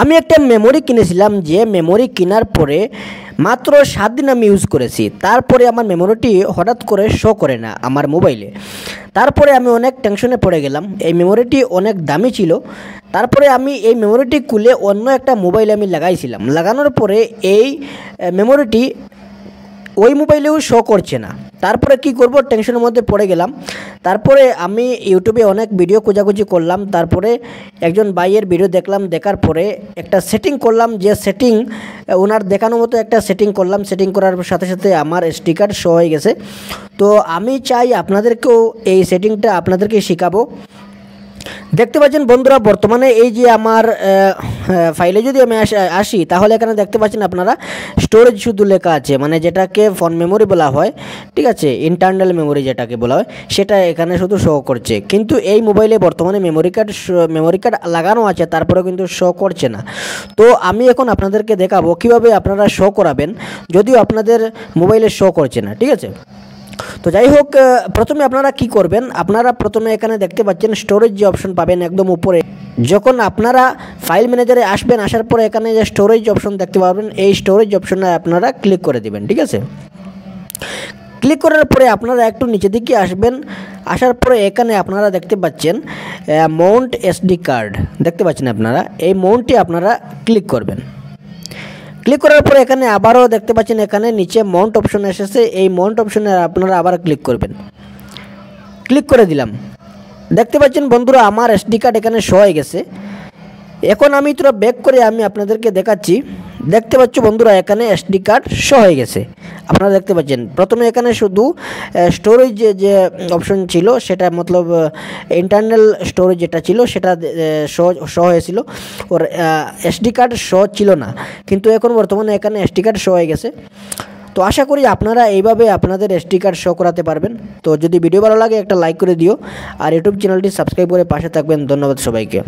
আমি একটা মেমোরি কিনেছিলাম, যে মেমোরি কেনার পরে মাত্র 7 দিন আমি ইউজ করেছি, তারপরে আমার মেমোরিটি হঠাৎ করে শো করে না আমার মোবাইলে। তারপরে আমি অনেক টেনশনে পড়ে গেলাম, এই মেমোরিটি অনেক দামি ছিল। তারপরে আমি এই মেমোরিটি খুলে অন্য একটা মোবাইলে আমি লাগাইছিলাম, লাগানোর পরে এই মেমোরিটি ওই মোবাইলেও শো করছে না। তারপরে কি করব, টেনশনের মধ্যে পড়ে গেলাম। তারপরে আমি ইউটিউবে অনেক ভিডিও খোঁজাখুঁজি করলাম, তারপরে একজন ভাইয়ের ভিডিও দেখলাম, দেখার পরে একটা সেটিং করলাম, যে সেটিং ওনার দেখানো মতো একটা সেটিং করলাম। সেটিং করার সাথে সাথে আমার এসডি কার্ড শো হয়ে গেছে। তো আমি চাই আপনাদেরকেও এই সেটিংটা আপনাদেরকে শেখাবো। দেখতে পাচ্ছেন বন্ধুরা, বর্তমানে এই যে আমার ফাইলে যদি আমি আসি, তাহলে এখানে দেখতে পাচ্ছেন আপনারা স্টোরেজ শুধু লেখা আছে, মানে যেটাকে ফোন মেমোরি বলা হয়, ঠিক আছে, ইন্টারনাল মেমোরি যেটাকে বলা হয়, সেটা এখানে শুধু শো করছে। কিন্তু এই মোবাইলে বর্তমানে মেমোরি কার্ড লাগানো আছে, তারপরেও কিন্তু শো করছে না। তো আমি এখন আপনাদেরকে দেখাবো কিভাবে আপনারা শো করাবেন, যদিও আপনাদের মোবাইলে শো করছে না, ঠিক আছে। তো যাই হোক, প্রথমে আপনারা কি করবেন, আপনারা প্রথমে এখানে দেখতে পাচ্ছেন স্টোরেজ যে অপশন পাবেন একদম উপরে। যখন আপনারা ফাইল ম্যানেজারে আসবেন, আসার পরে এখানে যে স্টোরেজ অপশন দেখতে পাবেন, এই স্টোরেজ অপশনে আপনারা ক্লিক করে দিবেন, ঠিক আছে। ক্লিক করার পরে আপনারা একটু নিচে দিকে আসবেন, আসার পরে এখানে আপনারা দেখতে পাচ্ছেন মাউন্ট এসডি কার্ড দেখতে পাচ্ছেন আপনারা, এই মাউন্টটি আপনারা ক্লিক করবেন। ক্লিক করার পরে এখানে আবারও দেখতে পাচ্ছেন এখানে নিচে মাউন্ট অপশন এসেছে, এই মাউন্ট অপশনে আপনারা আবার ক্লিক করবেন। ক্লিক করে দিলাম, দেখতে পাচ্ছেন বন্ধুরা আমার এসডি কার্ড এখানে শো হয়ে গেছে। এখন আমি তোরা ব্যাক করে আমি আপনাদেরকে দেখাচ্ছি। দেখতে পাচ্ছ বন্ধুরা এখানে এসডি কার্ড শো হয়ে গেছে, আপনারা দেখতে পাচ্ছেন। প্রথমে এখানে শুধু স্টোরেজ যে অপশন ছিল, সেটা মতলব ইন্টারনাল স্টোরেজ যেটা ছিল সেটা শো হয়েছিল, ওর এসডি কার্ড শো ছিল না। কিন্তু এখন বর্তমানে এখানে এসডি কার্ড শো হয়ে গেছে। তো আশা করি আপনারা এইভাবে আপনাদের এসডি কার্ড শো করাতে পারবেন। তো যদি ভিডিও ভালো লাগে একটা লাইক করে দিও, আর ইউটিউব চ্যানেলটি সাবস্ক্রাইব করে পাশে থাকবেন। ধন্যবাদ সবাইকে।